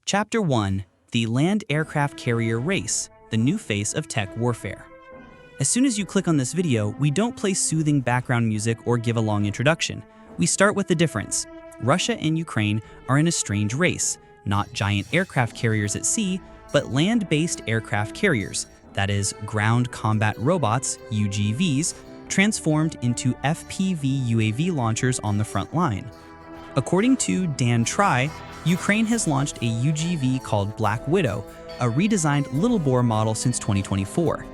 Chapter 1: The Land Aircraft Carrier Race, the New Face of Tech Warfare. As soon as you click on this video, we don't play soothing background music or give a long introduction. We start with the difference. Russia and Ukraine are in a strange race, not giant aircraft carriers at sea, but land-based aircraft carriers, that is, ground combat robots, UGVs, transformed into FPV UAV launchers on the front line. According to Dan Try, Ukraine has launched a UGV called Black Widow, a redesigned Little Bore model since 2024.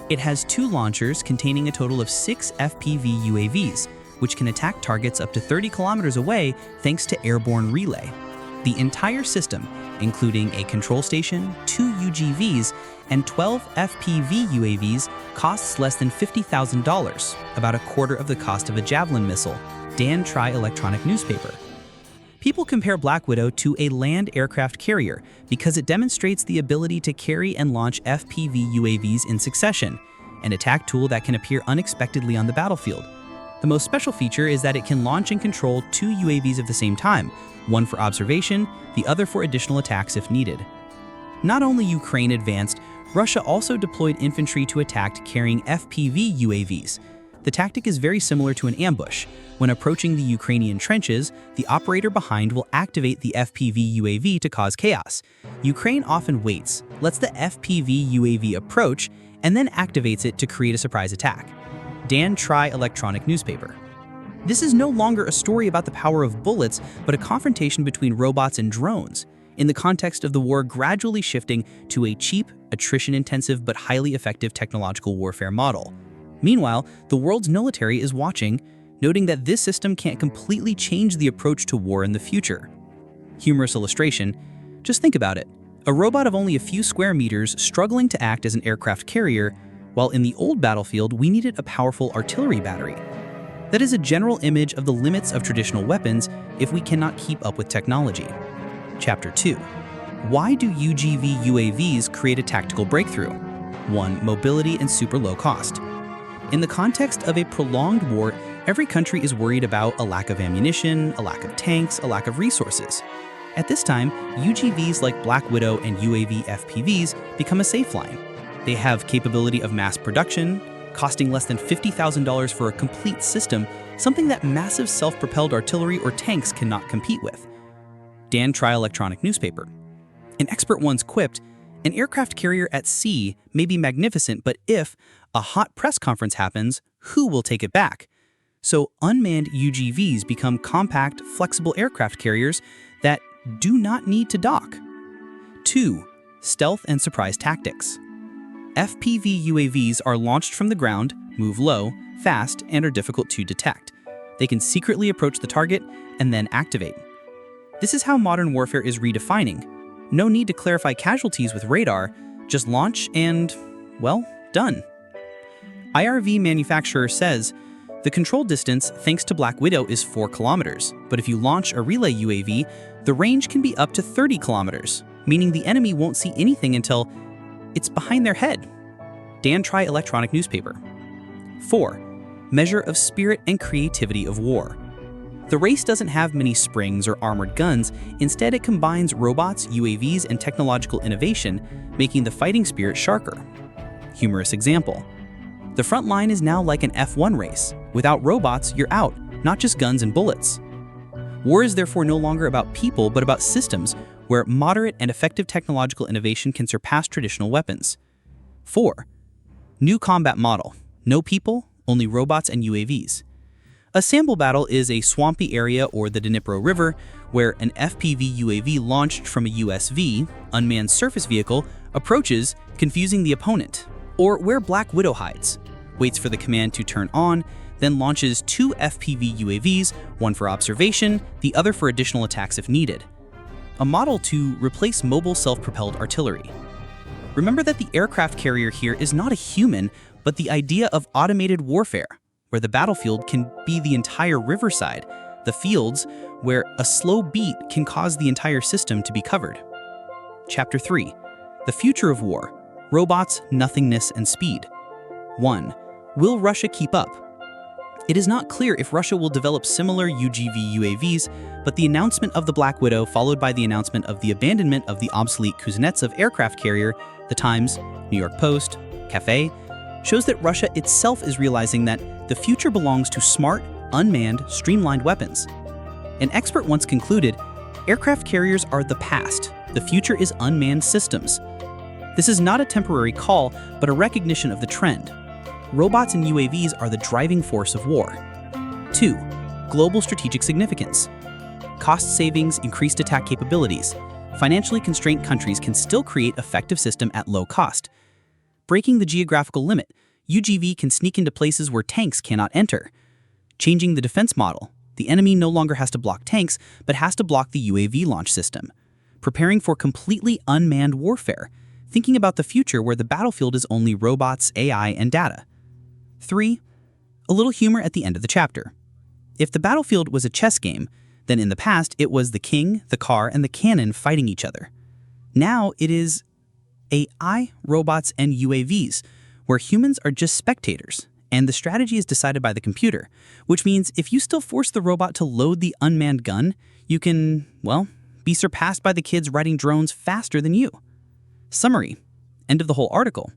It has 2 launchers containing a total of 6 FPV UAVs, which can attack targets up to 30 kilometers away thanks to airborne relay. The entire system, including a control station, 2 UGVs, and 12 FPV UAVs, costs less than $50,000, about a quarter of the cost of a Javelin missile, Dan Try electronic newspaper. People compare Black Widow to a land aircraft carrier because it demonstrates the ability to carry and launch FPV UAVs in succession, an attack tool that can appear unexpectedly on the battlefield. The most special feature is that it can launch and control 2 UAVs at the same time, one for observation, the other for additional attacks if needed. Not only Ukraine advanced, Russia also deployed infantry to attack carrying FPV UAVs. The tactic is very similar to an ambush. When approaching the Ukrainian trenches, the operator behind will activate the FPV UAV to cause chaos. Ukraine often waits, lets the FPV UAV approach, and then activates it to create a surprise attack. Dan Try electronic newspaper. This is no longer a story about the power of bullets, but a confrontation between robots and drones, in the context of the war gradually shifting to a cheap, attrition-intensive, but highly effective technological warfare model. Meanwhile, the world's military is watching, noting that this system can't completely change the approach to war in the future. Humorous illustration, just think about it. A robot of only a few square meters struggling to act as an aircraft carrier, while in the old battlefield we needed a powerful artillery battery. That is a general image of the limits of traditional weapons if we cannot keep up with technology. Chapter 2. Why do UGV UAVs create a tactical breakthrough? 1. Mobility and super low cost. In the context of a prolonged war, every country is worried about a lack of ammunition, a lack of tanks, a lack of resources. At this time, UGVs like Black Widow and UAV FPVs become a safe line. They have capability of mass production, costing less than $50,000 for a complete system, something that massive self-propelled artillery or tanks cannot compete with. Dan Try electronic newspaper. An expert once quipped, "An aircraft carrier at sea may be magnificent, but if a hot press conference happens, who will take it back?" So unmanned UGVs become compact, flexible aircraft carriers that do not need to dock. 2. Stealth and surprise tactics. FPV UAVs are launched from the ground, move low, fast, and are difficult to detect. They can secretly approach the target and then activate. This is how modern warfare is redefining. No need to clarify casualties with radar, just launch and, well, done. IRV manufacturer says, the control distance thanks to Black Widow is 4 kilometers, but if you launch a relay UAV, the range can be up to 30 kilometers, meaning the enemy won't see anything until it's behind their head. Dan Try electronic newspaper. 4. Measure of spirit and creativity of war. The race doesn't have many springs or armored guns, instead it combines robots, UAVs, and technological innovation, making the fighting spirit sharper. Humorous example. The front line is now like an F1 race. Without robots, you're out, not just guns and bullets. War is therefore no longer about people, but about systems, where moderate and effective technological innovation can surpass traditional weapons. 4. New combat model. No people, only robots and UAVs. A sample battle is a swampy area or the Dnipro River where an FPV UAV launched from a USV, unmanned surface vehicle, approaches, confusing the opponent. Or where Black Widow hides, waits for the command to turn on, then launches 2 FPV UAVs, one for observation, the other for additional attacks if needed. A model to replace mobile self-propelled artillery. Remember that the aircraft carrier here is not a human, but the idea of automated warfare, where the battlefield can be the entire riverside, the fields where a slow beat can cause the entire system to be covered. Chapter 3. The future of war. Robots, nothingness, and speed. 1. Will Russia keep up? It is not clear if Russia will develop similar UGV UAVs, but the announcement of the Black Widow, followed by the announcement of the abandonment of the obsolete Kuznetsov aircraft carrier, The Times, New York Post, Cafe, shows that Russia itself is realizing that the future belongs to smart, unmanned, streamlined weapons. An expert once concluded, aircraft carriers are the past, the future is unmanned systems. This is not a temporary call, but a recognition of the trend. Robots and UAVs are the driving force of war. 2. Global strategic significance. Cost savings, increased attack capabilities. Financially constrained countries can still create effective system at low cost. Breaking the geographical limit, UGV can sneak into places where tanks cannot enter. Changing the defense model, the enemy no longer has to block tanks, but has to block the UAV launch system. Preparing for completely unmanned warfare, thinking about the future where the battlefield is only robots, AI, and data. 3. A little humor at the end of the chapter. If the battlefield was a chess game, then in the past it was the king, the car, and the cannon fighting each other. Now it is AI, robots, and UAVs, where humans are just spectators, and the strategy is decided by the computer, which means if you still force the robot to load the unmanned gun, you can, well, be surpassed by the kids riding drones faster than you. Summary. End of the whole article.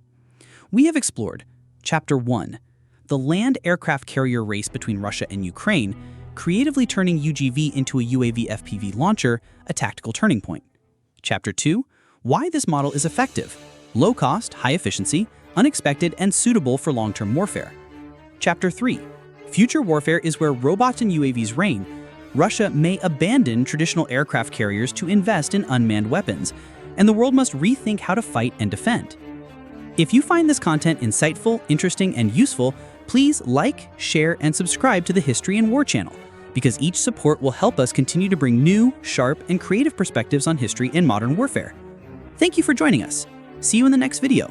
We have explored Chapter 1. The land aircraft carrier race between Russia and Ukraine, creatively turning UGV into a UAV FPV launcher, a tactical turning point. Chapter 2. Why this model is effective, low cost, high efficiency, unexpected, and suitable for long-term warfare. Chapter 3. Future warfare is where robots and UAVs reign. Russia may abandon traditional aircraft carriers to invest in unmanned weapons, and the world must rethink how to fight and defend. If you find this content insightful, interesting, and useful, please like, share, and subscribe to the History and War channel, because each support will help us continue to bring new, sharp, and creative perspectives on history and modern warfare. Thank you for joining us. See you in the next video.